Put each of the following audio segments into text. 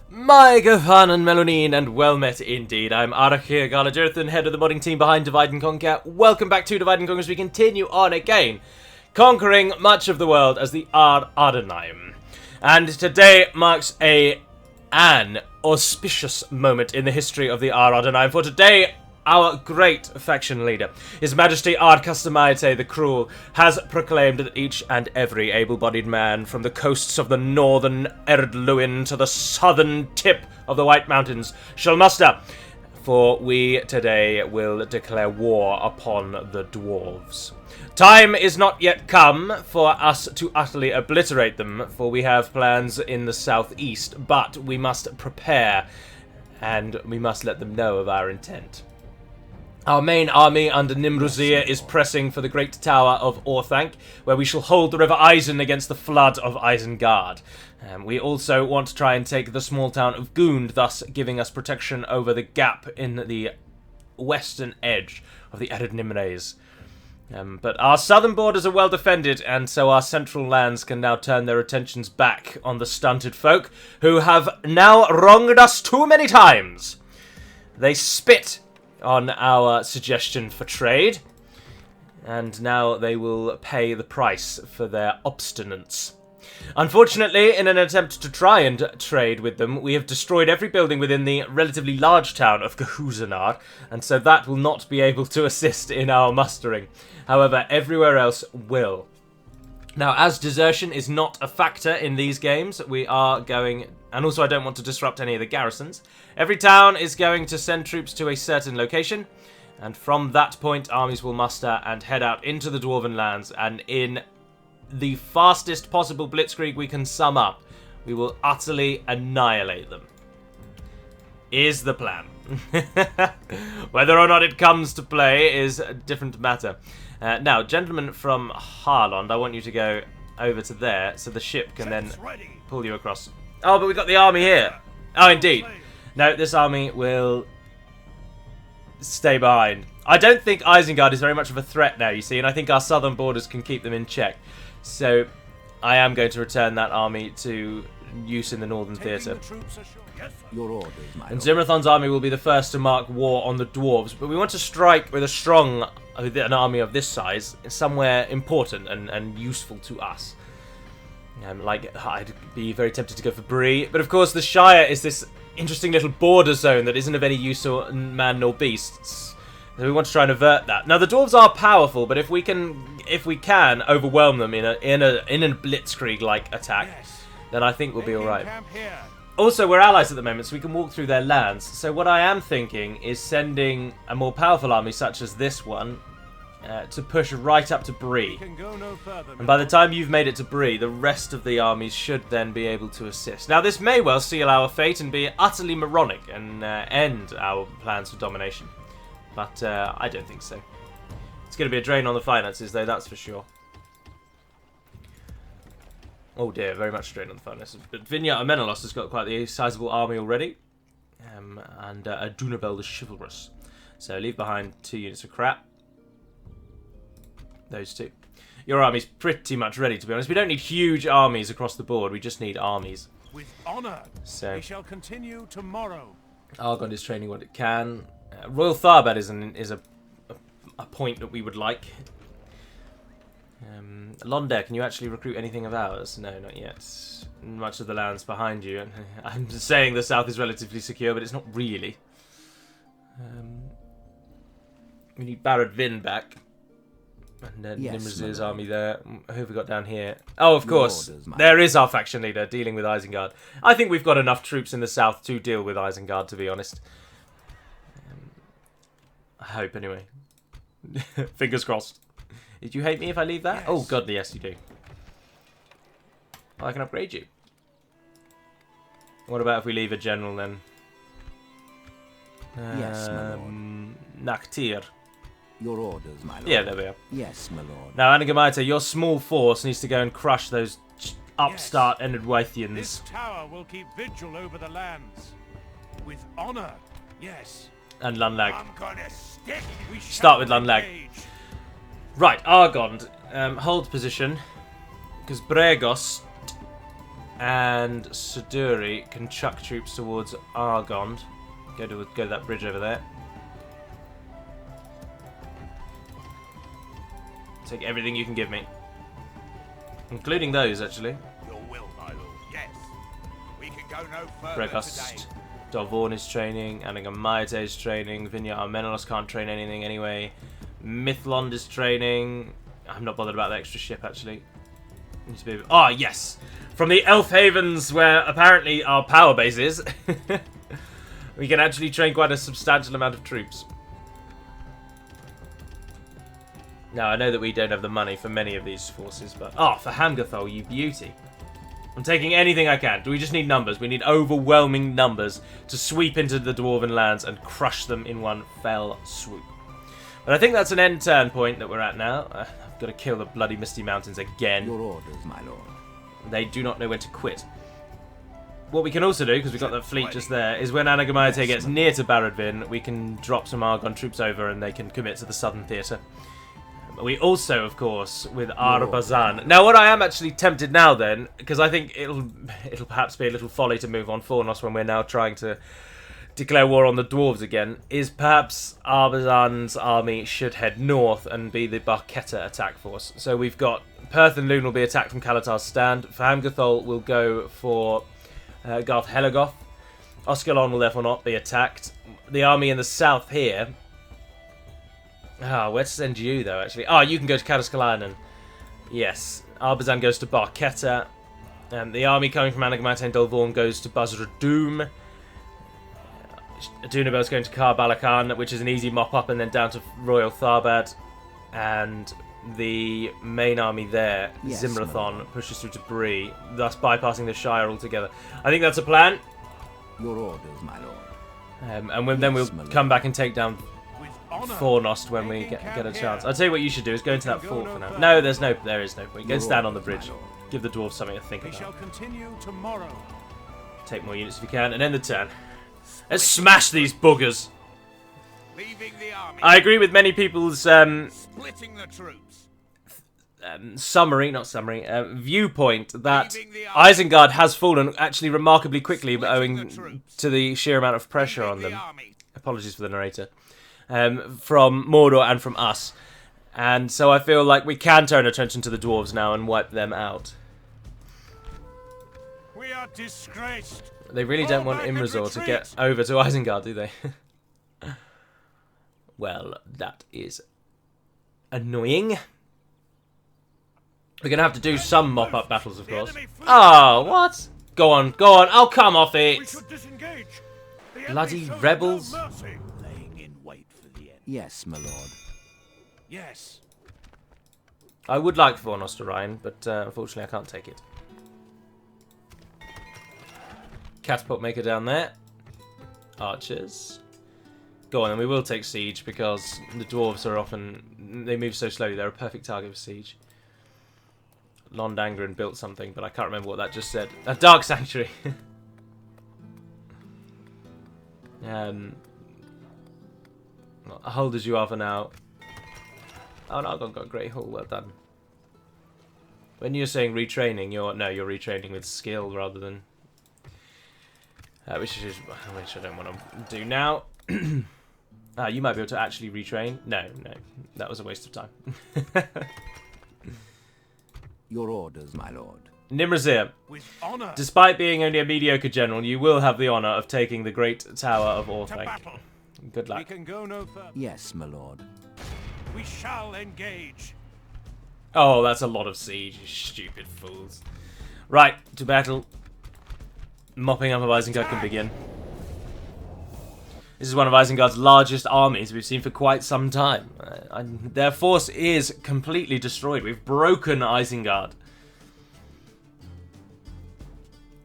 My Gafan and Melonin, and well met indeed. I'm Arachir Galajerthan, head of the modding team behind Divide and Conquer. Welcome back to Divide and Conquer as we continue on again, conquering much of the world as the Adûnâim. And today marks an auspicious moment in the history of the Adûnâim, for today our great faction leader, His Majesty Ard-Customiate the Cruel, has proclaimed that each and every able-bodied man from the coasts of the northern Adûnâim to the southern tip of the White Mountains shall muster, for we today will declare war upon the dwarves. Time is not yet come for us to utterly obliterate them, for we have plans in the southeast, but we must prepare, and we must let them know of our intent. Our main army under Nimruzir is pressing for the great tower of Orthanc, where we shall hold the river Isen against the flood of Isengard. We also want to try and take the small town of Gund, thus giving us protection over the gap in the western edge of the Adûnâim. But our southern borders are well defended, and so our central lands can now turn their attentions back on the stunted folk, who have now wronged us too many times. They spit on our suggestion for trade, and now they will pay the price for their obstinance. Unfortunately, in an attempt to try and trade with them, we have destroyed every building within the relatively large town of Gahuzanard, and so that will not be able to assist in our mustering. However, everywhere else will. Now, as desertion is not a factor in these games, we are going... And also, I don't want to disrupt any of the garrisons. Every town is going to send troops to a certain location, and from that point, armies will muster and head out into the Dwarven lands, and in the fastest possible blitzkrieg we can sum up, we will utterly annihilate them. Is the plan. Whether or not it comes to play is a different matter. Now, gentlemen from Harlond, I want you to go over to there, so the ship can then pull you across. Oh, but we've got the army here. Oh, indeed. No, this army will stay behind. I don't think Isengard is very much of a threat now, you see, and I think our southern borders can keep them in check. So, I am going to return that army to use in the northern theatre. And Zimrathon's army will be the first to mark war on the dwarves, but we want to strike with an army of this size somewhere important and useful to us. I'd be very tempted to go for Bree, but of course the Shire is this interesting little border zone that isn't of any use to man nor beasts. So we want to try and avert that. Now the dwarves are powerful, but if we can overwhelm them in a blitzkrieg like attack, then I think we'll be all right. Also, we're allies at the moment, so we can walk through their lands. So what I am thinking is sending a more powerful army, such as this one, to push right up to Bree. And by the time you've made it to Bree, the rest of the armies should then be able to assist. Now, this may well seal our fate and be utterly moronic and end our plans for domination. But I don't think so. It's going to be a drain on the finances, though, that's for sure. Oh dear, very much strain on the finances. But Vinya Amenelos has got quite the sizable army already. And Adûnâim the Chivalrous. So leave behind 2 units of crap. Those two. Your army's pretty much ready, to be honest. We don't need huge armies across the board. We just need armies. With honor, so we shall continue tomorrow. Argon is training what it can. Royal Tharbad is a point that we would like. Londare, can you actually recruit anything of ours? No, not yet. Much of the land's behind you. I'm just saying the south is relatively secure, but it's not really. We need Barad Vin back. And Nimruzir's army there. Who have we got down here? Oh, of course. There is our faction leader dealing with Isengard. I think we've got enough troops in the south to deal with Isengard, to be honest. I hope, anyway. Fingers crossed. Did you hate me if I leave that? Yes. Oh, God, yes, you do. Well, I can upgrade you. What about if we leave a general, then? Yes, my lord. Naktir. Your orders, my lord. Yeah, there we are. Yes, my lord. Now, Anagamaita, your small force needs to go and crush those upstart Enedwaithians. This tower will keep vigil over the lands. With honor, yes. And Lunlag. I'm gonna stick. Start with Lunlag. Right, Argond. Hold position. Because Bregos and Siduri can chuck troops towards Argond. Go to that bridge over there. Take everything you can give me. Including those, actually. Your will, my lord. Yes. We can go no further Brekost, today. Dorvorn is training, Adûnâim is training, Vinya Armenos can't train anything anyway. Mithlond is training. I'm not bothered about the extra ship, actually. Needs to be... Oh, yes! From the Elf Havens, where apparently our power base is, we can actually train quite a substantial amount of troops. Now, I know that we don't have the money for many of these forces, but... Oh, for Hamgathol, you beauty. I'm taking anything I can. Do we just need numbers? We need overwhelming numbers to sweep into the Dwarven lands and crush them in one fell swoop. But I think that's an end turn point that we're at now. I've got to kill the bloody Misty Mountains again. Your orders, my lord. They do not know when to quit. What we can also do, because we've got that fleet just there, is when Anagamaite gets near to Baradvin, we can drop some Argon troops over and they can commit to the southern theatre. We also, of course, with Arbazan. Now, what I am actually tempted now, then, because I think it'll perhaps be a little folly to move on Fornos when we're now trying to declare war on the dwarves again, is perhaps Arbazan's army should head north and be the Barketa attack force. So we've got Perth and Lune will be attacked from Kalatar's stand. Fahamgathol will go for Garth Helagoth. Oskalon will therefore not be attacked. The army in the south here... Ah, where to send you, though, actually? Ah, you can go to Kadaskalainen. Yes. Arbazan goes to Barketa. The army coming from Anagamaite and Dolvorn goes to Bazradûm. Adûnâim is going to Karbalakan, which is an easy mop-up, and then down to Royal Tharbad. And the main army there, Yes, Zimrathon, pushes through to Bree, thus bypassing the Shire altogether. I think that's a plan. Your orders, my lord. And then we'll come back and take down Fornost when we get a chance. I'll tell you what you should do is go into that fort for now. No, there is no point. Go stand on the bridge. Give the dwarves something to think We shall about. continue tomorrow. Take more units if you can, and end the turn. Let's smash these buggers. Leaving the army. I agree with many people's Splitting the troops. viewpoint that Isengard has fallen actually remarkably quickly, but owing to the sheer amount of pressure on them. Apologies for the narrator. From Mordor and from us. And so I feel like we can turn attention to the dwarves now and wipe them out. We are disgraced. They really don't want Imrazor to get over to Isengard, do they? Well, that is annoying. We're going to have to do some mop-up battles, of course. Oh, what? Go on. I'll come off We it. should disengage. The Bloody enemy shows rebels. no mercy. Laying in wait for the end. Yes, my lord. Yes. I would like Fornost to Rhine, but unfortunately I can't take it. Catapult maker down there. Archers. Go on, and we will take siege because the dwarves are often... They move so slowly, they're a perfect target for siege. Londangren built something, but I can't remember what that just said. A Dark Sanctuary! Hold as you are for now. Oh no, I've got a great hull, well done. When you're saying retraining, you're retraining with skill rather than... which I don't want to do now. You might be able to actually retrain. No, that was a waste of time. Your orders, my lord. Nimrazir, With honor. despite being only a mediocre general, you will have the honour of taking the Great Tower of To Orthanc. battle. Good We luck. can go no further. Yes, my lord. We shall engage. Oh, that's a lot of siege, you stupid fools. Right, to battle. Mopping up of Isengard can begin. This is one of Isengard's largest armies we've seen for quite some time. Their force is completely destroyed. We've broken Isengard.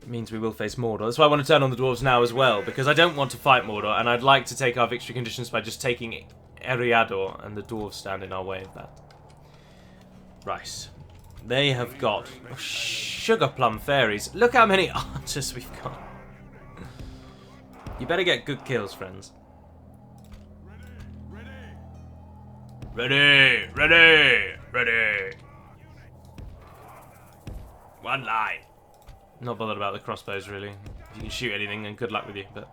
It means we will face Mordor. That's why I want to turn on the dwarves now as well, because I don't want to fight Mordor, and I'd like to take our victory conditions by just taking Eriador, and the dwarves stand in our way of that. Right. They have got sugar plum fairies. Look how many archers we've got. You better get good kills, friends. Ready! One line. Not bothered about the crossbows, really. If you can shoot anything, then good luck with you. But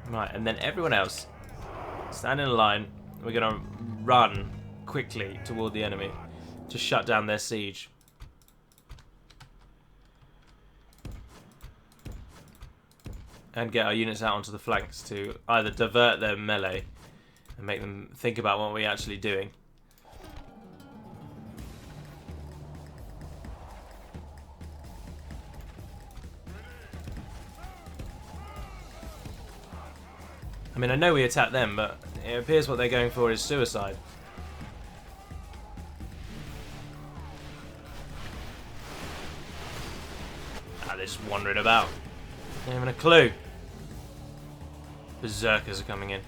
right, and then everyone else, stand in a line. We're going to run quickly toward the enemy to shut down their siege. And get our units out onto the flanks to either divert their melee and make them think about what we're actually doing. I mean, I know we attacked them, but it appears what they're going for is suicide. Ah, they're just wandering about. Not even a clue. Berserkers are coming in.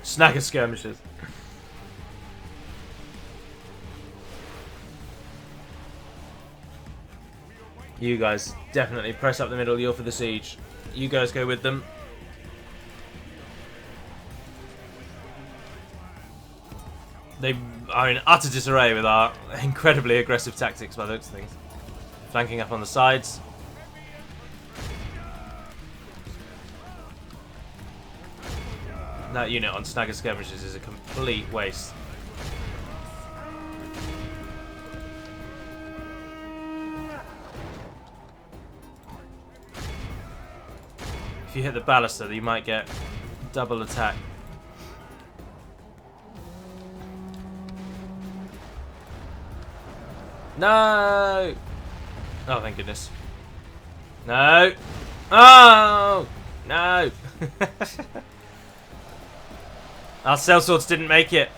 Snagger skirmishers. You guys definitely press up the middle. You're for the siege. You guys go with them. They are in utter disarray with our incredibly aggressive tactics by the looks of things. Flanking up on the sides. That unit on Snagger skirmishers is a complete waste. If you hit the ballista, you might get double attack. No! Oh, thank goodness. No! Oh! No! Our sellswords didn't make it.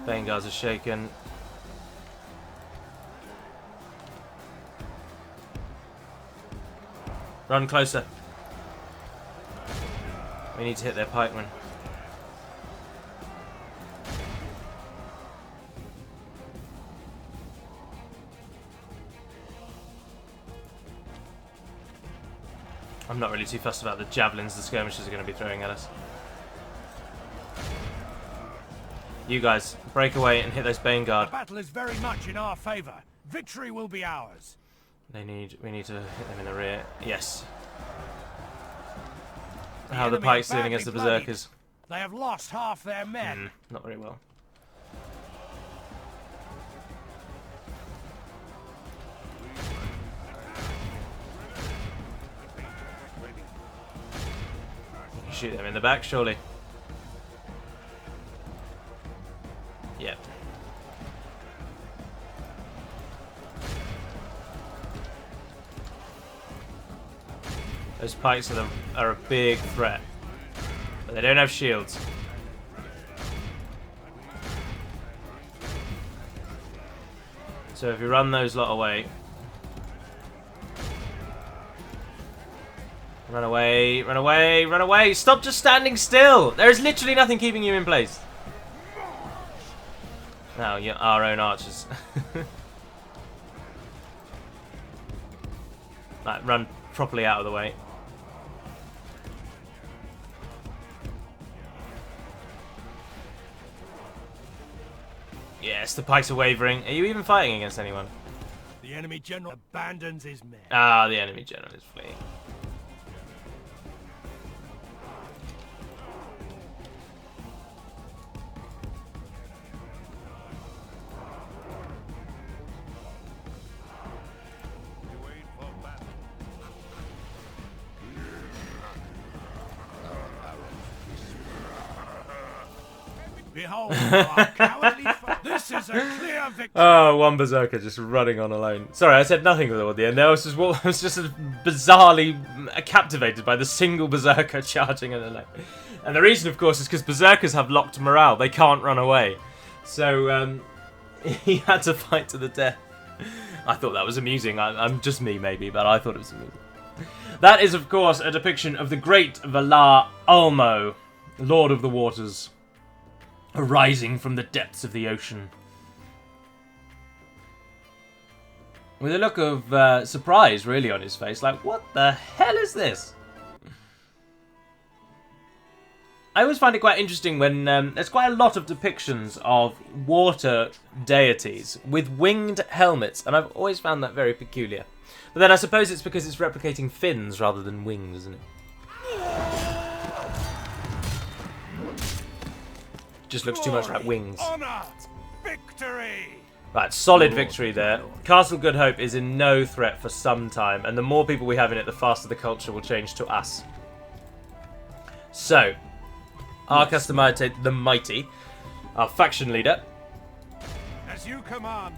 Vanguards are shaken. Run closer. We need to hit their pikemen. I'm not really too fussed about the javelins the skirmishers are going to be throwing at us. You guys, break away and hit those Vanguard. The battle is very much in our favour. Victory will be ours. We need to hit them in the rear. Yes. How are the pikes doing against the berserkers? They have lost half their men. Not very well. You can shoot them in the back, surely. Yep. Those pikes are a big threat, but they don't have shields. So if you run those lot away, run away, run away, run away! Stop just standing still! There is literally nothing keeping you in place. Now you're our own archers. Like, run properly out of the way. Yes, the pikes are wavering. Are you even fighting against anyone? The enemy general abandons his men. Ah, the enemy general is fleeing. Behold, our cowardly this is a clear victory. Oh, one berserker just running on alone. Sorry, I said nothing toward the end. I was just bizarrely captivated by the single berserker charging in alone. And the reason, of course, is because berserkers have locked morale. They can't run away. So he had to fight to the death. I thought that was amusing. I'm just me, maybe, but I thought it was amusing. That is, of course, a depiction of the great Valar Ulmo, Lord of the Waters, arising from the depths of the ocean. With a look of surprise, really, on his face. Like, what the hell is this? I always find it quite interesting when there's quite a lot of depictions of water deities with winged helmets, and I've always found that very peculiar. But then I suppose it's because it's replicating fins rather than wings, isn't it? Just looks too much like wings. Honor, victory. Right, solid victory there. Castle Good Hope is in no threat for some time, and the more people we have in it, the faster the culture will change to us. So, Arcastamite the Mighty, our faction leader. As you command,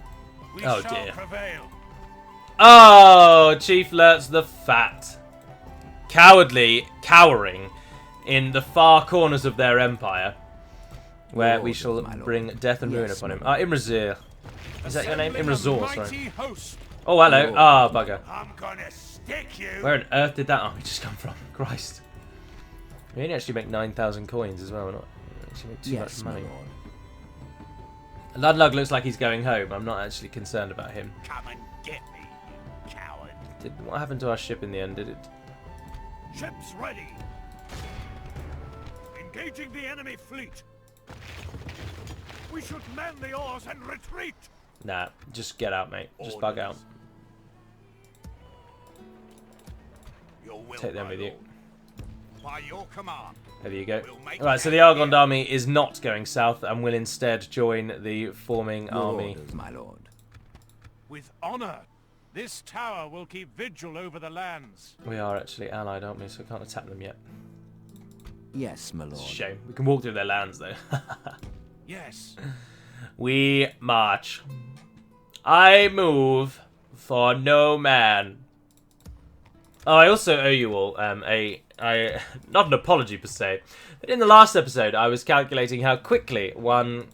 we Oh, shall dear. prevail. Oh, Chief Lurtz the Fat. Cowardly cowering in the far corners of their empire, where we shall bring death and ruin upon him. Imrazir. Is that your name? Imrazor, sorry. Oh, hello. Ah, bugger. I'm gonna stick you. Where on earth did that army just come from? Christ. We only actually make 9,000 coins as well. We're not actually make too much money. Ludlug looks like he's going home. I'm not actually concerned about him. Come and get me, you coward. What happened to our ship in the end? Did it? Ships ready. Engaging the enemy fleet. We should man the oars and retreat. Nah, just get out, mate. Just bug out. Take them with you. By your command. There you go. Alright, so the Argond army is not going south and will instead join the forming army. Orders, my lord. With honor, this tower will keep vigil over the lands. We are actually allied, aren't we? So we can't attack them yet. Yes, my lord. It's a shame. We can walk through their lands, though. Yes. We march. I move for no man. Oh, I also owe you all not an apology per se, but in the last episode I was calculating how quickly one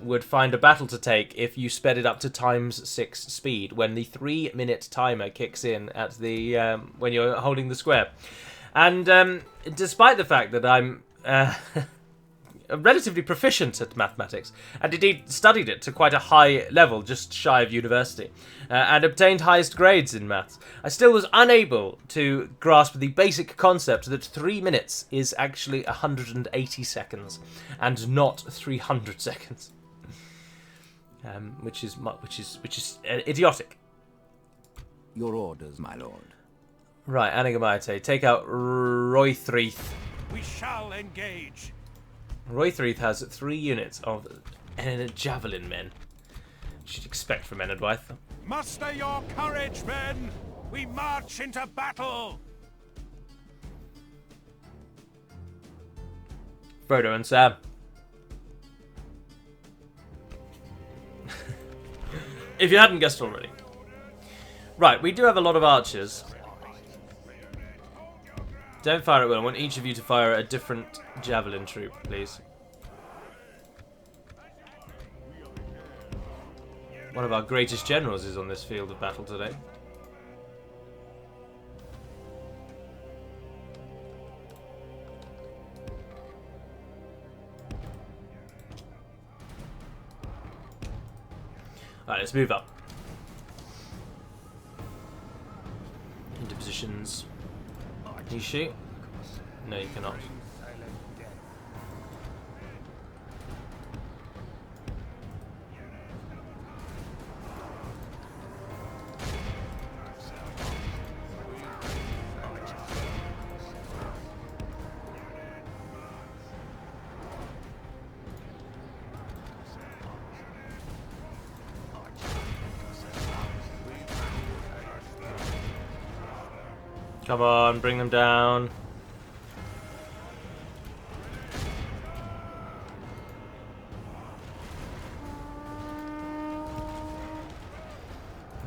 would find a battle to take if you sped it up to ×6 speed when the 3-minute timer kicks in at the when you're holding the square. And despite the fact that I'm relatively proficient at mathematics, and indeed studied it to quite a high level, just shy of university, and obtained highest grades in maths, I still was unable to grasp the basic concept that 3 minutes is actually 180 seconds, and not 300 seconds, which is idiotic. Your orders, my lord. Right, Anagamaite, take out Roithreath. We shall engage. Roithreath has 3 units of javelin men. Should expect from Enedwyth. Muster your courage, men. We march into battle. Frodo and Sam. If you hadn't guessed already. Right, we do have a lot of archers. Don't fire at will. I want each of you to fire a different javelin troop, please. One of our greatest generals is on this field of battle today. Alright, let's move up. Into positions. Can you shoot? No, you cannot. Come on, bring them down.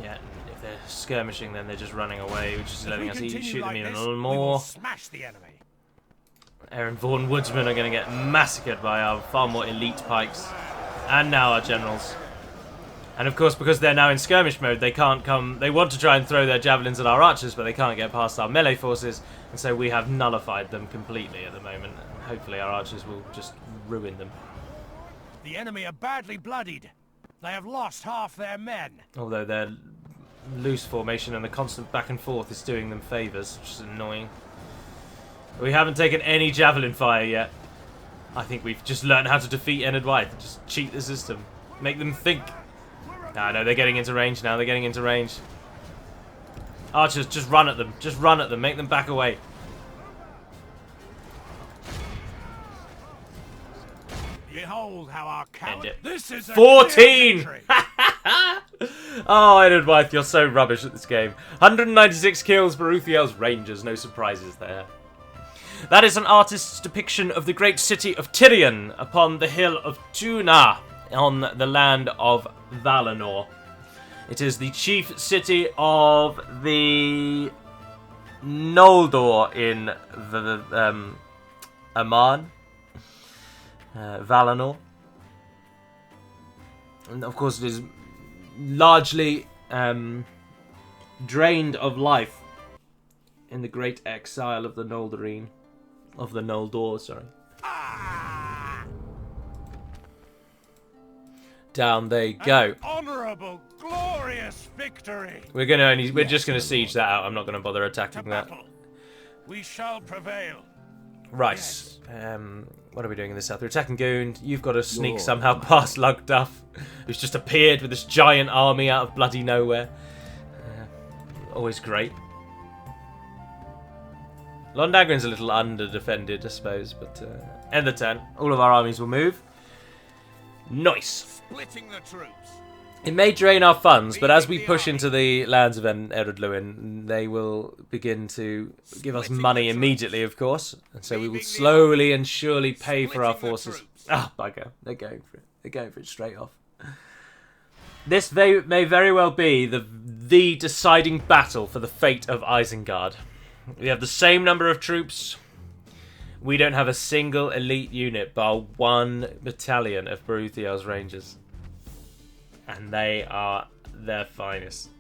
Yeah, if they're skirmishing, then they're just running away, which is letting us shoot them even a little more. Smash the enemy. Aaron Vaughan Woodsmen are going to get massacred by our far more elite pikes, and now our generals. And of course, because they're now in skirmish mode, they can't come. They want to try and throw their javelins at our archers, but they can't get past our melee forces, and so we have nullified them completely at the moment. And hopefully, our archers will just ruin them. The enemy are badly bloodied. They have lost half their men. Although their loose formation and the constant back and forth is doing them favours, which is annoying. We haven't taken any javelin fire yet. I think we've just learned how to defeat Enid White. Just cheat the system. Make them think. Ah, no, they're getting into range now. They're getting into range. Archers, just run at them. Just run at them. Make them back away. Behold how our coward. This is a 14! Oh, Enid White, you're so rubbish at this game. 196 kills, Baruthiel's Rangers. No surprises there. That is an artist's depiction of the great city of Tyrion upon the hill of Adûnâim on the land of Valinor. It is the chief city of the Noldor in the Aman, Valinor. And of course it is largely drained of life in the great exile of the Noldorine. Of the Noldor, sorry. Down they go. Honorable, glorious victory. We're just gonna siege that out. I'm not gonna bother attacking that. We shall prevail. Right. Yes. What are we doing in the south? We're attacking Goond. You've got to sneak somehow past Lugduff, who's just appeared with this giant army out of bloody nowhere. Always great. Londagrin's a little under-defended, I suppose, but end the turn. All of our armies will move. Nice. Splitting the troops. It may drain our funds, but as we push into the lands of Adûnâim, they will begin to give us money immediately, of course. And so we will slowly and surely pay for our forces. Ah, bugger. They're going for it. They're going for it straight off. This may very well be the deciding battle for the fate of Isengard. We have the same number of troops. We don't have a single elite unit bar one battalion of Baruthiel's Rangers. And they are their finest.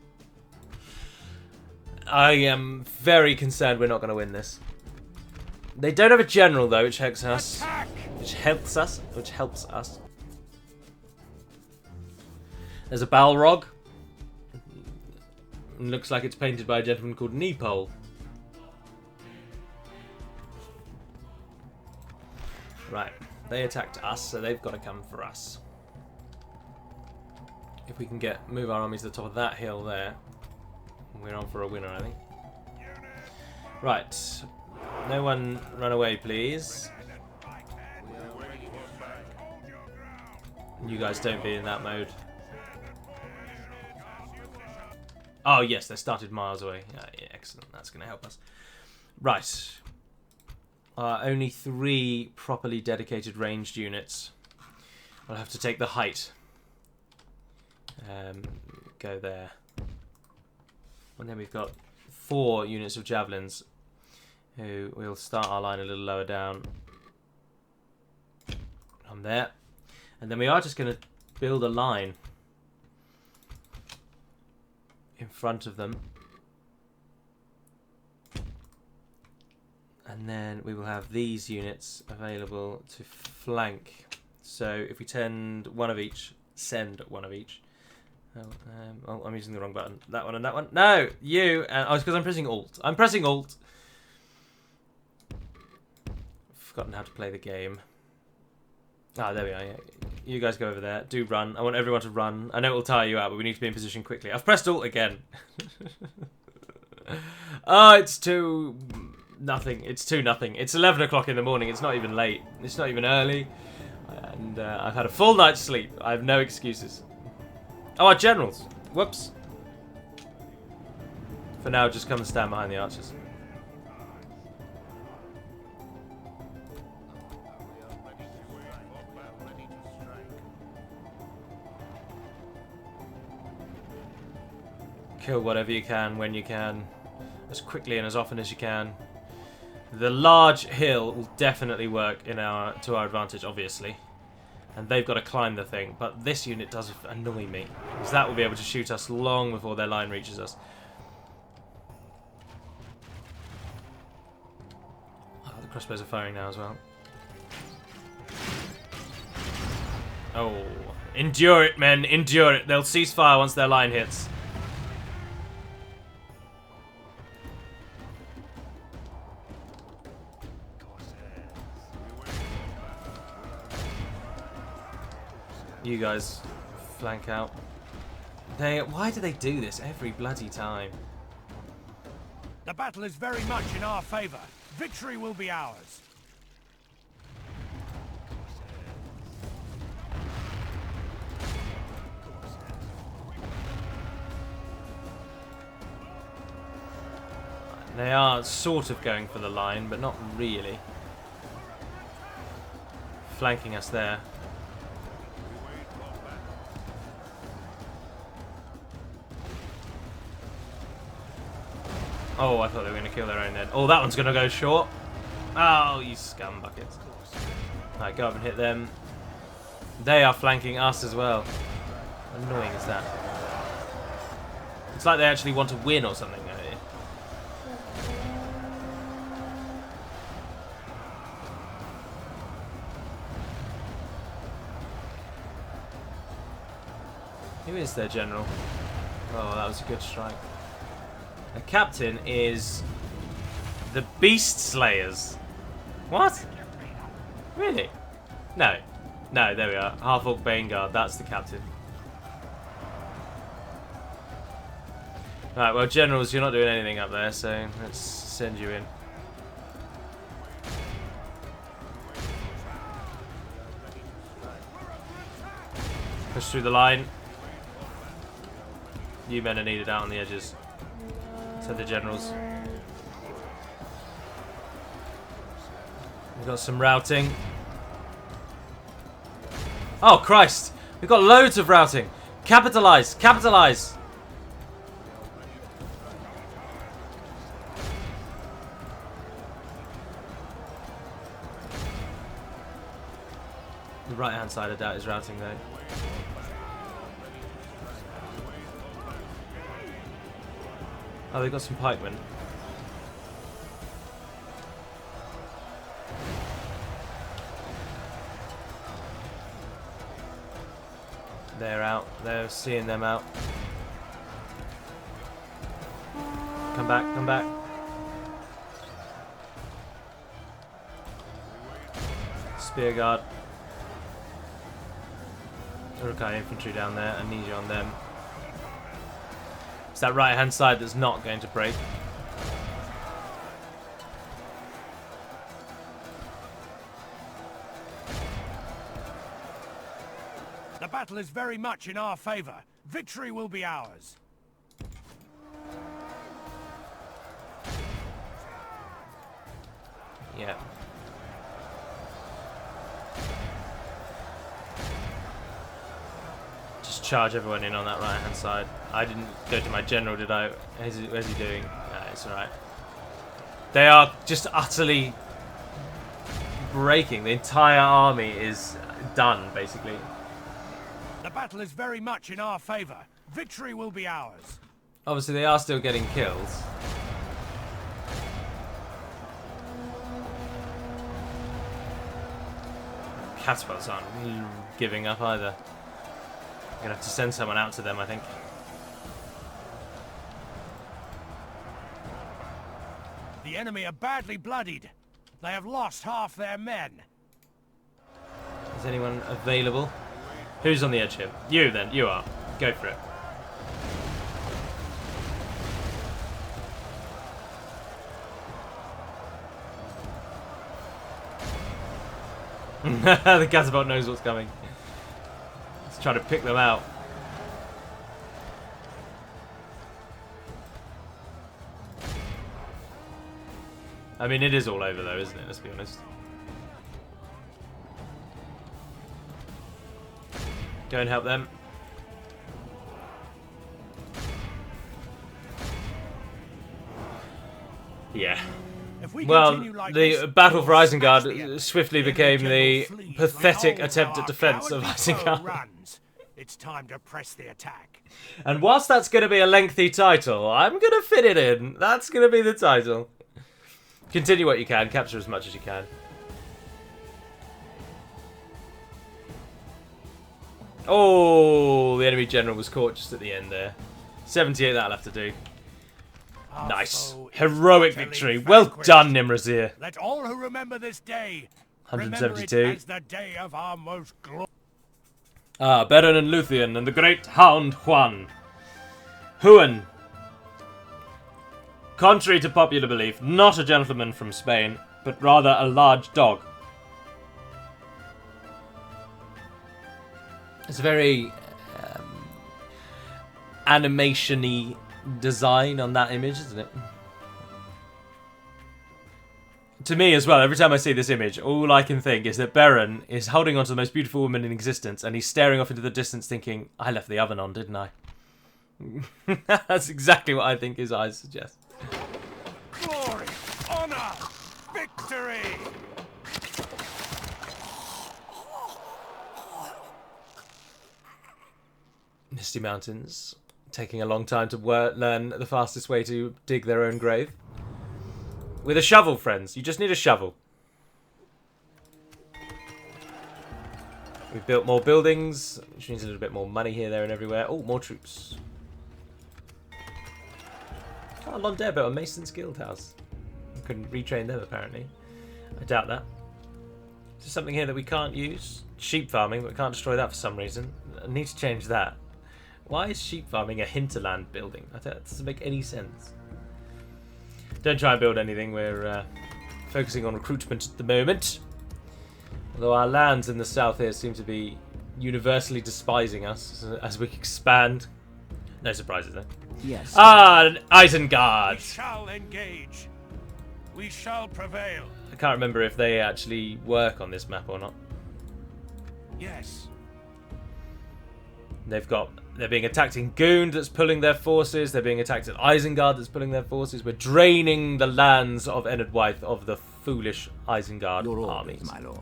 I am very concerned we're not going to win this. They don't have a general though, which helps us. Which helps us. There's a Balrog. Looks like it's painted by a gentleman called Nepal. Right, they attacked us, so they've got to come for us. If we can move our armies to the top of that hill there, we're on for a winner, I think. Right, no one run away, please. You guys don't be in that mode. Oh yes, they started miles away. Yeah, excellent, that's going to help us. Right. Only 3 properly dedicated ranged units. I'll have to take the height. Go there. And then we've got 4 units of javelins, who we'll start our line a little lower down. On there. And then we are just going to build a line in front of them. And then we will have these units available to flank. So if we send one of each, Oh, I'm using the wrong button. That one and that one. No, you. And oh, it's because I'm pressing Alt. I'm pressing Alt. Forgotten how to play the game. Ah, there we are. Yeah. You guys go over there. Do run. I want everyone to run. I know it will tire you out, but we need to be in position quickly. I've pressed Alt again. Oh, it's 2-0. It's 2-0. It's 11 o'clock in the morning. It's not even late. It's not even early. And I've had a full night's sleep. I have no excuses. Oh, our generals. Whoops. For now, just come and stand behind the archers. Kill whatever you can, when you can, as quickly and as often as you can. The large hill will definitely work to our advantage, obviously. And they've got to climb the thing, but this unit does annoy me, because that will be able to shoot us long before their line reaches us. Oh, the crossbows are firing now as well. Oh, endure it, men, endure it. They'll cease fire once their line hits. You guys flank out. Why do they do this every bloody time? The battle is very much in our favor. Victory will be ours. They are sort of going for the line, but not really. Flanking us there. Oh, I thought they were going to kill their own then. Oh, that one's going to go short. Oh, you scum buckets. Alright, go up and hit them. They are flanking us as well. How annoying is that? It's like they actually want to win or something. Who is their general? Oh, that was a good strike. The captain is the Beast Slayers. What? Really? No. No, there we are. Half-Orc Isengard, that's the captain. Right, well, generals, you're not doing anything up there, so let's send you in. Push through the line. You men are needed out on the edges. So the generals. We've got some routing. Oh, Christ! We've got loads of routing. Capitalize! Capitalize! The right-hand side of that is routing, though. Oh, they've got some pikemen. They're out. They're seeing them out. Come back, come back. Spear guard. Urukai infantry down there. I need you on them. It's that right hand side that's not going to break. The battle is very much in our favor. Victory will be ours. Yeah. Just charge everyone in on that right hand side. I didn't go to my general, did I? Where's he doing? It's alright. They are just utterly breaking. The entire army is done, basically. The battle is very much in our favor. Victory will be ours. Obviously, they are still getting kills. Catapults aren't giving up either. I'm gonna have to send someone out to them, I think. The enemy are badly bloodied. They have lost half their men. Is anyone available? Who's on the edge here? You then, you are. Go for it. The catapult knows what's coming. Let's try to pick them out. I mean, it is all over though, isn't it? Let's be honest. Go and help them. Yeah. Well, the battle for Isengard swiftly became the pathetic attempt at defense of Isengard. It's time to press the attack. And whilst that's going to be a lengthy title, I'm going to fit it in. That's going to be the title. Continue what you can. Capture as much as you can. Oh, the enemy general was caught just at the end there. 78, that'll have to do. Nice. Heroic victory. Well done, Nimrazir. Let all who remember this day 172. remember it as the day of our most glory. Ah, Beren and Luthien and the great hound Juan. Huan. Contrary to popular belief, not a gentleman from Spain, but rather a large dog. It's a very animation-y design on that image, isn't it? To me as well, every time I see this image, all I can think is that Beren is holding on to the most beautiful woman in existence, and he's staring off into the distance thinking, I left the oven on, didn't I? That's exactly what I think his eyes suggest. Glory, honor, victory! Misty Mountains, taking a long time to learn the fastest way to dig their own grave. With a shovel, friends. You just need a shovel. We've built more buildings, which means a little bit more money here, there, and everywhere. Oh, more troops. Oh, Londair built a Mason's Guild house. We couldn't retrain them, apparently. I doubt that. Is there something here that we can't use? Sheep farming, but we can't destroy that for some reason. I need to change that. Why is sheep farming a hinterland building? That doesn't make any sense. Don't try and build anything. We're focusing on recruitment at the moment. Although our lands in the south here seem to be universally despising us as we expand. No surprises there. Yes. Ah, We Isengard! shall engage. We shall prevail. I can't remember if they actually work on this map or not. Yes. They're being attacked in Gund that's pulling their forces. They're being attacked at Isengard that's pulling their forces. We're draining the lands of Enedwaith of the foolish Isengard Your armies. orders, my lord.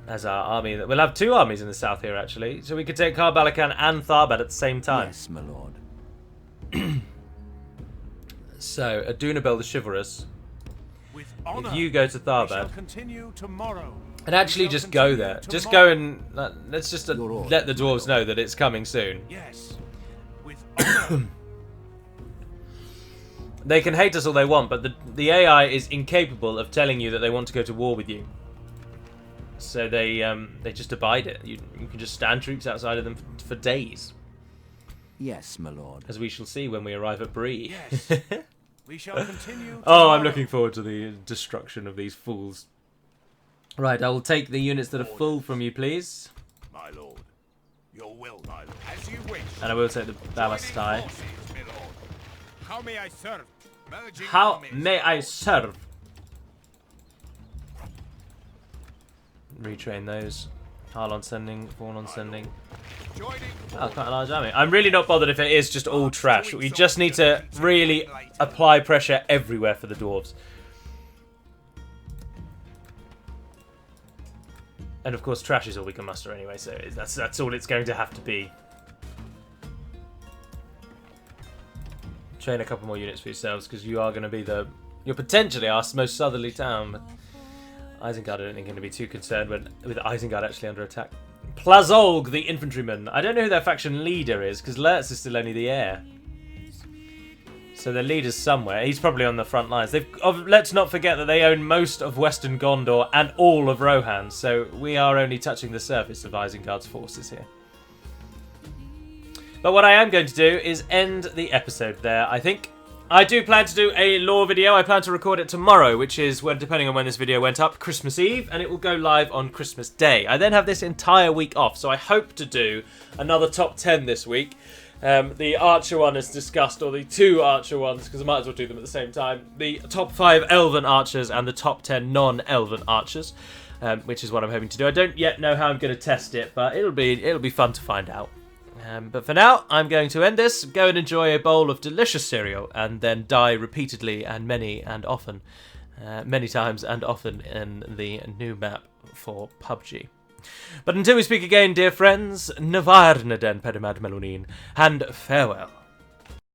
As our army, we'll have two armies in the south here actually, so we could take Karbalakan and Tharbad at the same time. Yes, my lord. So Adûnâim the chivalrous. With honor. If you go to We shall Tharbad, continue tomorrow. and actually We shall just go continue there. Just tomorrow. go and let's just Your orders, let the my dwarves lord. know that it's coming soon. Yes. With honor. They can hate us all they want, but the AI is incapable of telling you that they want to go to war with you. So they just abide it. You can just stand troops outside of them for days, Yes, my lord. as we shall see when we arrive at Bree. Yes. We shall continue Oh, I'm tomorrow. looking forward to the destruction of these fools. Right, I will take the units that are full from you, please. My lord. Your will, my lord. As you wish. And I will take the Ballastai. How may I serve? Merging How armies. may I serve? Retrain those. Harlon sending, Fawn sending. Joining Oh, quite a large army. I'm really not bothered if it is just all trash. We just need to really apply pressure everywhere for the dwarves. And of course, trash is all we can muster anyway, so that's all it's going to have to be. Train a couple more units for yourselves, because you are going to be you're potentially our most southerly town. But Isengard, I don't think, going to be too concerned with Isengard actually under attack. Plazolg, the infantryman. I don't know who their faction leader is, because Lertz is still only the heir. So their leader's somewhere. He's probably on the front lines. Let's not forget that they own most of Western Gondor and all of Rohan, so we are only touching the surface of Isengard's forces here. But what I am going to do is end the episode there, I think. I do plan to do a lore video. I plan to record it tomorrow, which is, depending on when this video went up, Christmas Eve, and it will go live on Christmas Day. I then have this entire week off, so I hope to do another top 10 this week. The Archer one is discussed, or the two Archer ones, because I might as well do them at the same time. The top 5 Elven Archers and the top 10 non-Elven Archers, which is what I'm hoping to do. I don't yet know how I'm going to test it, but it'll be fun to find out. But for now, I'm going to end this, go and enjoy a bowl of delicious cereal, and then die repeatedly and many times and often in the new map for PUBG. But until we speak again, dear friends, Navarna den Pedimad Melonin, and farewell.